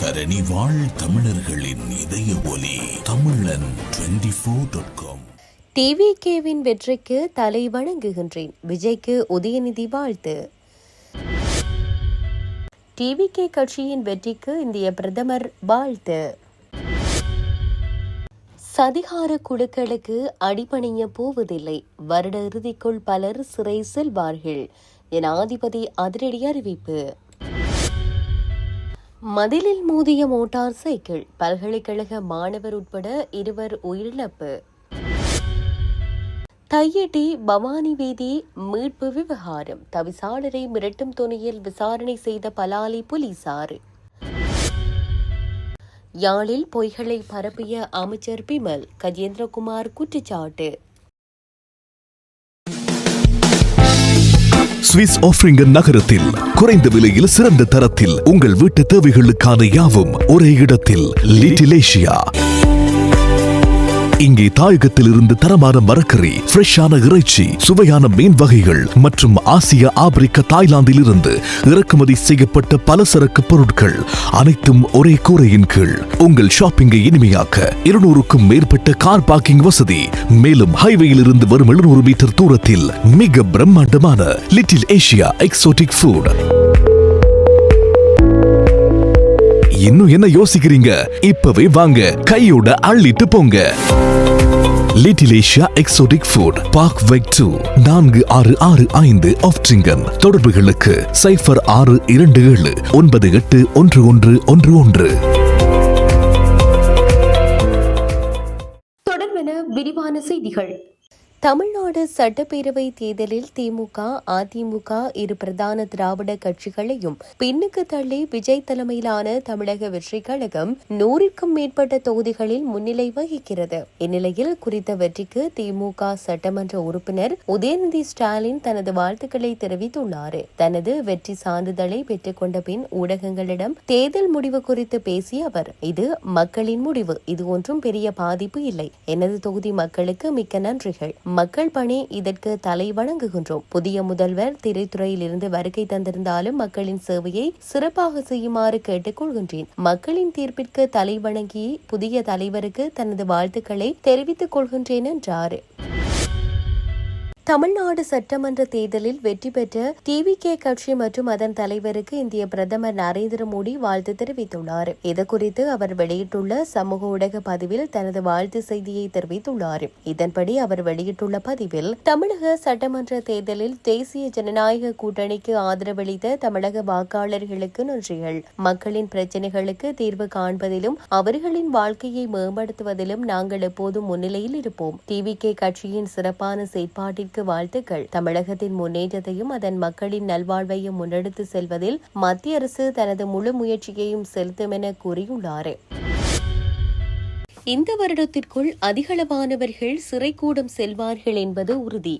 தரணி வாழ் தமிழர்களின் இதய ஒலி தமிழன் 24.com. டிவிகேவின் வெற்றிக்கு தலை வணங்குகின்றேன். விஜய்க்கு உதயநிதி வாழ்த்து. டிவிகே கட்சியின் வெற்றிக்கு இந்திய பிரதமர் வாழ்த்து. சதிகார குழுக்களுக்கு அடிபணிய போவதில்லை. வருட இறுதிக்குள் பலர் சிறை செல்வார்கள். ஜனாதிபதி அதிரடி அறிவிப்பு. மதிலில் மோதிய மோட்டார் சைக்கிள், பல்கலைக்கழக மாணவர் உட்பட 2 உயிரிழப்பு. தையிட்டி பவானி வீதி மீட்பு விவகாரம், தவிசாளரை மிரட்டும் துணியில் விசாரணை செய்த பலாலி போலீசார். யாழில் பொய்களை பரப்பிய அமைச்சர் பிமல், கஜேந்திரகுமார் குற்றச்சாட்டு. சுவிஸ் ஆஃப்ரிங்கன் நகரத்தில் குறைந்த விலையில் சிறந்த தரத்தில் உங்கள் வீட்டு தேவைகளுக்கான யாவும் ஒரே இடத்தில். Little Asia. இங்கே தாயகத்தில் இருந்து தரமான மரக்கறி, ஃப்ரெஷ்ஷான இறைச்சி, சுவையான மீன் வகைகள் மற்றும் ஆசிய, ஆப்பிரிக்க, தாய்லாந்தில் இருந்து இறக்குமதி செய்யப்பட்ட பலசரக்கு பொருட்கள் அனைத்தும் ஒரே கூரையின் கீழ். உங்கள் ஷாப்பிங்கை இனிமையாக்க 200க்கும் மேற்பட்ட கார் பார்க்கிங் வசதி. மேலும் ஹைவேயில் இருந்து வரும் 700 மீட்டர் தூரத்தில் மிக பிரம்மாண்டமான லிட்டில் ஏசியா எக்ஸோட்டிக் ஃபுட். இன்னும் என்ன யோசிக்கிறீங்க? இப்பவே வாங்க, கையோட அள்ளிட்டு போங்க. Little Asia exotic food, park வெக் 2, 4665 ஆஃப்ட்ரிங்கன். தொடர்புகளுக்கு 0627 981111. தொடர்பென விரிவான செய்திகள். தமிழ்நாடு சட்டப்பேரவை தேர்தலில் திமுக, அதிமுக இரு பிரதான திராவிட கட்சிகளையும் பின்னுக்கு தள்ளி விஜய் தலைமையிலான தமிழக வெற்றி கழகம் 100க்கும் மேற்பட்ட தொகுதிகளில் முன்னிலை வகிக்கிறது. இந்நிலையில் குறித்த வெற்றிக்கு திமுக சட்டமன்ற உறுப்பினர் உதயநிதி ஸ்டாலின் தனது வாழ்த்துக்களை தெரிவித்துள்ளார். தனது வெற்றி சான்றிதழை பெற்றுக் கொண்ட பின் ஊடகங்களிடம் தேர்தல் முடிவு குறித்து பேசிய அவர், இது மக்களின் முடிவு, இது ஒன்றும் பெரிய பாதிப்பு இல்லை. எனது தொகுதி மக்களுக்கு மிக்க நன்றிகள். மக்கள் பணி, இதற்கு தலை வணங்குகின்றோம். புதிய முதல்வர் திரைத்துறையில் இருந்து வருகை தந்திருந்தாலும் மக்களின் சேவையை சிறப்பாக செய்யுமாறு கேட்டுக் கொள்கின்றேன். மக்களின் தீர்ப்பிற்கு தலை வணங்கி புதிய தலைவருக்கு தனது வாழ்த்துக்களை தெரிவித்துக் கொள்கின்றேன் என்றார். தமிழ்நாடு சட்டமன்ற தேர்தலில் வெற்றி பெற்ற டிவிகே கட்சி மற்றும் அதன் தலைவருக்கு இந்திய பிரதமர் நரேந்திர மோடி வாழ்த்து தெரிவித்துள்ளார். இதுகுறித்து அவர் வெளியிட்டுள்ள சமூக ஊடக பதிவில் தனது வாழ்த்து செய்தியை தெரிவித்துள்ளார். இதன்படி அவர் வெளியிட்டுள்ள பதிவில், தமிழக சட்டமன்ற தேர்தலில் தேசிய ஜனநாயக கூட்டணிக்கு ஆதரவளித்த தமிழக வாக்காளர்களுக்கு நன்றிகள். மக்களின் பிரச்சினைகளுக்கு தீர்வு காண்பதிலும் அவர்களின் வாழ்க்கையை மேம்படுத்துவதிலும் நாங்கள் எப்போதும் முன்னிலையில் இருப்போம். டிவிகே கட்சியின் சிறப்பான செயற்பாட்டிற்கு வாழ்த்துக்கள். தமிழகத்தின் முன்னேற்றத்தையும் அதன் மக்களின் நல்வாழ்வையும் முன்னெடுத்து செல்வதில் மத்திய அரசு தனது முழு முயற்சியையும் செலுத்தும் என கூறியுள்ளார். இந்த வருடத்திற்குள் அதிகளவானவர்கள் சிறைக்கூடம் செல்வார்கள் என்பது உறுதி.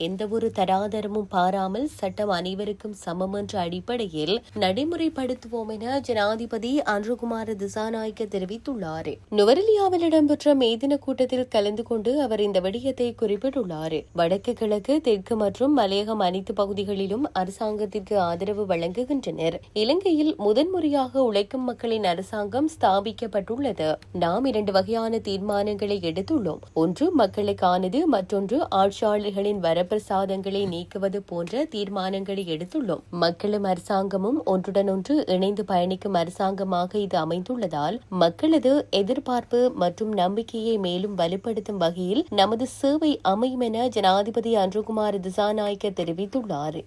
எந்தவொரு தராதரமும் பாராமல் சட்டம் அனைவருக்கும் சமம் என்ற அடிப்படையில் நடைமுறைப்படுத்துவோம் என ஜனாதிபதி அன்ருகுமார திசாநாயக்க தெரிவித்துள்ளார். நுவரெலியாவில் இடம்பெற்ற மேதின கூட்டத்தில் கலந்து கொண்டு அவர் இந்த விடயத்தை குறிப்பிட்டுள்ளார். வடக்கு, கிழக்கு, தெற்கு மற்றும் மலையகம் அனைத்து பகுதிகளிலும் அரசாங்கத்திற்கு ஆதரவு வழங்குகின்றனர். இலங்கையில் முதன்முறையாக உழைக்கும் மக்களின் அரசாங்கம் ஸ்தாபிக்கப்பட்டுள்ளது. நாம் 2 வகையான தீர்மானங்களை எடுத்துள்ளோம். ஒன்று மக்களுக்கானது, மற்றொன்று ஆட்சியாளர்களின் வரப்பிரசாதங்களை நீக்குவது போன்ற தீர்மானங்களை எடுத்துள்ளோம். மக்களும் அரசாங்கமும் ஒன்றுடன் ஒன்று இணைந்து பயணிக்கும் அரசாங்கமாக இது அமைந்துள்ளதால் மக்களது எதிர்பார்ப்பு மற்றும் நம்பிக்கையை மேலும் வலுப்படுத்தும் வகையில் நமது சேவை அமையும் என ஜனாதிபதி அன்ருகுமார திசாநாயக்க தெரிவித்துள்ளார்.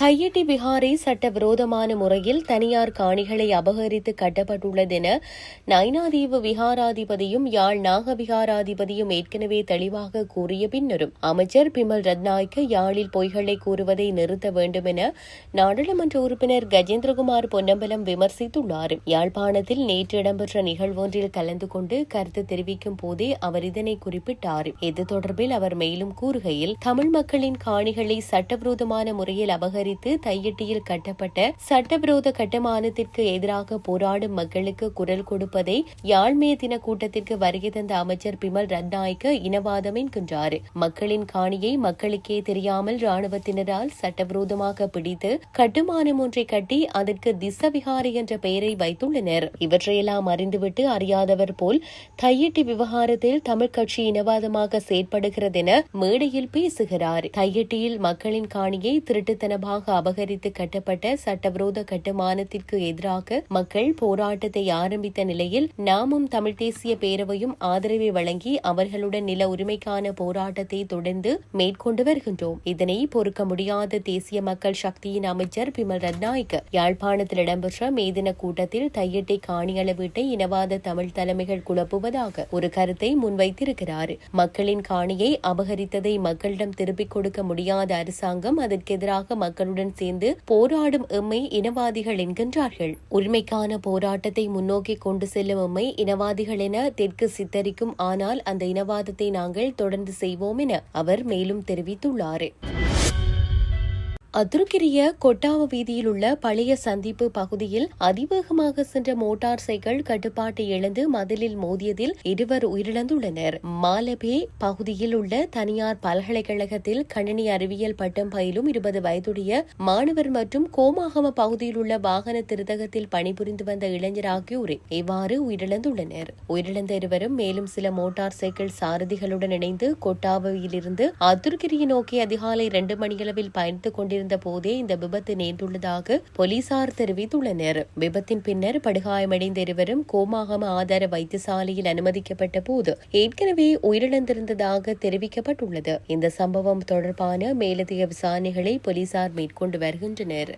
தையிட்டி விஹாரை சட்டவிரோதமான முறையில் தனியார் காணிகளை அபகரித்து கட்டப்பட்டுள்ளதென நைனாதீவு விஹாராதிபதியும் யாழ் நாக விஹாராதிபதியும் ஏற்கனவே தெளிவாக கூறிய பின்னரும் அமைச்சர் பிமல் ரத்நாயக்க யாழில் பொய்களை கூறுவதை நிறுத்த வேண்டும் என நாடாளுமன்ற உறுப்பினர் கஜேந்திரகுமார் பொன்னம்பலம் விமர்சித்துள்ளார். யாழ்ப்பாணத்தில் நேற்று இடம்பெற்ற நிகழ்வொன்றில் கலந்து கொண்டு கருத்து தெரிவிக்கும் போதே அவர் இதனை குறிப்பிட்டார். இது தொடர்பில் அவர் மேலும் கூறுகையில், தமிழ் மக்களின் காணிகளை சட்டவிரோதமான முறையில் அபகரித்து அபகரித்து தையிட்டியில் கட்டப்பட்ட சட்டவிரோத கட்டுமானத்திற்கு எதிராக போராடும் மக்களுக்கு குரல் கொடுப்பதை யாழ் மே தின கூட்டத்திற்கு வருகை தந்த அமைச்சர் பிமல் ரத்நாயக்க இனவாதம் என்கின்றார். மக்களின் காணியை மக்களுக்கே தெரியாமல் ராணுவத்தினரால் சட்டவிரோதமாக பிடித்து கட்டுமானம் ஒன்றை கட்டி அதற்கு திசவிகாரி என்ற பெயரை வைத்துள்ளனர். இவற்றையெல்லாம் அறிந்துவிட்டு அறியாதவர் போல் தையிட்டி விவகாரத்தில் தமிழ் கட்சி இனவாதமாக செயற்படுகிறது என மேடையில் பேசுகிறார். தையிட்டியில் மக்களின் காணியை திருட்டுத்தனமாக அபகரித்து கட்டப்பட்ட சட்டவிரோத கட்டுமானத்திற்கு எதிராக மக்கள் போராட்டத்தை ஆரம்பித்த நிலையில் நாமும் தமிழ் தேசிய பேரவையும் ஆதரவை வழங்கி அவர்களுடன் நில உரிமைக்கான போராட்டத்தை தொடர்ந்து மேற்கொண்டு வருகின்றோம். இதனை பொறுக்க முடியாத தேசிய மக்கள் சக்தியின் அமைச்சர் பிமல் ரத்நாயக்க யாழ்ப்பாணத்தில் இடம்பெற்ற மேதின கூட்டத்தில் தையிட்டை காணி அளவீட்டை இனவாத தமிழ் தலைமைகள் குழப்புவதாக ஒரு கருத்தை முன்வைத்திருக்கிறார். மக்களின் காணியை அபகரித்ததை மக்களிடம் திருப்பிக் கொடுக்க முடியாத அரசாங்கம் அதற்கு எதிராக மக்களுடன் சேர்ந்து போராடும் எம்மை இனவாதிகள் என்கின்றார்கள். உரிமைக்கான போராட்டத்தை முன்னோக்கி கொண்டு செல்லும் எம்மை இனவாதிகள் என தெற்கு சித்தரிக்கும். ஆனால் அந்த இனவாதத்தை நாங்கள் தொடர்ந்து செய்வோம் என அவர் மேலும் தெரிவித்துள்ளார். அதுருக்கிரிய கொட்டாவ வீதியில் உள்ள பழைய சந்திப்பு பகுதியில் அதிவேகமாக சென்ற மோட்டார் சைக்கிள் கட்டுப்பாட்டை இழந்து மதிலில் மோதியதில் 2 உயிரிழந்துள்ளனர். மாலபே பகுதியில் உள்ள தனியார் பல்கலைக்கழகத்தில் கணினி அறிவியல் பட்டம் பயிலும் 20 வயதுடைய மாணவர் மற்றும் கோமாகம பகுதியில் உள்ள வாகன திருத்தகத்தில் பணிபுரிந்து வந்த இளைஞர் ஆகியோரே இவ்வாறு உயிரிழந்துள்ளனர். உயிரிழந்த இருவரும் மேலும் சில மோட்டார் சைக்கிள் சாரதிகளுடன் இணைந்து கொட்டாவையிலிருந்து அதுருக்கிரியை நோக்கி அதிகாலை 2 மணியளவில் பயணித்துக் கொண்டிருந்த போதே இந்த விபத்து நேர்ந்துள்ளதாக போலீசார் தெரிவித்துள்ளனர். விபத்தின் பின்னர் படுகாயமடைந்த இருவரும் கோமாகம ஆதார வைத்தியசாலையில் அனுமதிக்கப்பட்ட போது ஏற்கனவே உயிரிழந்திருந்ததாக தெரிவிக்கப்பட்டுள்ளது. இந்த சம்பவம் தொடர்பான மேலதிக விசாரணைகளை போலீசார் மேற்கொண்டு வருகின்றனர்.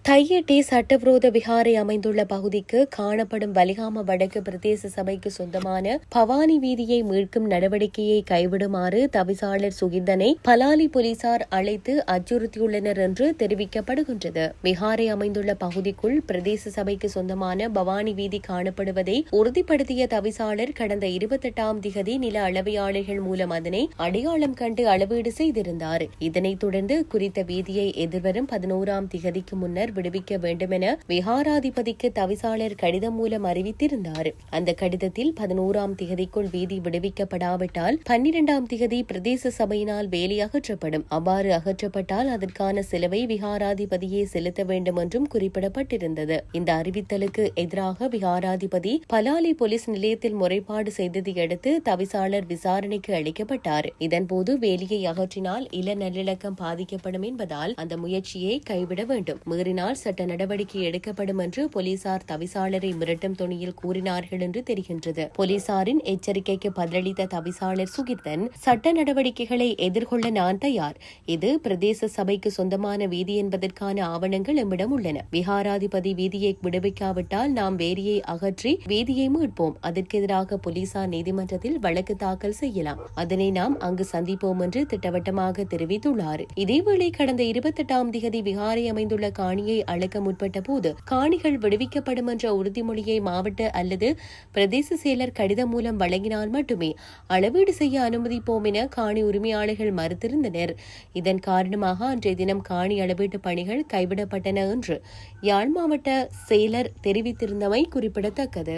தையிட்டி சட்டவிரோத விகாரை அமைந்துள்ள பகுதிக்கு காணப்படும் வலிகாம வடக்கு பிரதேச சபைக்கு சொந்தமான பவானி வீதியை மீட்கும் நடவடிக்கையை கைவிடுமாறு தவிசாளர் சுகிர்தனை பலாலி போலீசார் அழைத்து அச்சுறுத்தியுள்ளனர் என்று தெரிவிக்கப்படுகின்றது. விகாரை அமைந்துள்ள பகுதிக்குள் பிரதேச சபைக்கு சொந்தமான பவானி வீதி காணப்படுவதை உறுதிப்படுத்திய தவிசாளர் கடந்த 28ஆம் திகதி நில அளவையாளர்கள் மூலம் அதனை அடையாளம் கண்டு அளவீடு செய்திருந்தார். இதனைத் தொடர்ந்து குறித்த வீதியை எதிர்வரும் 11ஆம் திகதிக்கு முன்னர் விடுவிக்க வேண்டும் என விஹாராதிபதிக்கு தவிசாளர் கடிதம் மூலம் அறிவித்திருந்தார். அந்த கடிதத்தில் 11ஆம் திகதிக்குள் வீதி விடுவிக்கப்படாவிட்டால் 12ஆம் திகதி பிரதேச சபையினால் வேலி அகற்றப்படும். அவ்வாறு அகற்றப்பட்டால் அதற்கான செலவை விஹாராதிபதியே செலுத்த வேண்டும் என்றும் குறிப்பிடப்பட்டிருந்தது. இந்த அறிவித்தலுக்கு எதிராக விஹாராதிபதி பலாலி போலீஸ் நிலையத்தில் முறைப்பாடு செய்ததை அடுத்து தவிசாளர் விசாரணைக்கு அளிக்கப்பட்டார். இதன்போது வேலியை அகற்றினால் இள நல்லிணக்கம் பாதிக்கப்படும் என்பதால் அந்த முயற்சியை கைவிட வேண்டும். மீறினால் சட்ட நடவடிக்கை எடுக்கப்படும் என்று போலீசார் தவிசாளரை மிரட்டும் தொனியில் கூறினார்கள் என்று தெரிகின்றது. போலீசாரின் எச்சரிக்கைக்கு பதிலளித்த தவிசாளர் சுகிர்தன், சட்ட நடவடிக்கைகளை எதிர்கொள்ள நான் தயார். இது பிரதேச சபைக்கு சொந்தமான வீதி என்பதற்கான ஆவணங்கள் எம்மிடம் உள்ளன. விஹாராதிபதி வீதியை விடுவிக்காவிட்டால் நாம் வேலியை அகற்றி வீதியை மீட்போம். அதற்கு எதிராக போலீசார் நீதிமன்றத்தில் வழக்கு தாக்கல் செய்யலாம். அதனை நாம் அங்கு சந்திப்போம் என்று திட்டவட்டமாக தெரிவித்துள்ளார். இதேவேளை கடந்த 28ஆம் திகதி விகாரை அமைந்துள்ள காணியை அழைக்க முற்பட்ட போது காணிகள் விடுவிக்கப்படும் என்ற உறுதிமொழியை மாவட்ட அல்லது பிரதேச செயலர் கடிதம் மூலம் வழங்கினால் மட்டுமே அளவீடு செய்ய அனுமதிப்போம் என காணி உரிமையாளர்கள் மறுத்திருந்தனர். இதன் காரணமாக அன்றைய தினம் காணி அளவீட்டு பணிகள் கைவிடப்பட்டன என்று யாழ் மாவட்ட செயலர் தெரிவித்திருந்தமை குறிப்பிடத்தக்கது.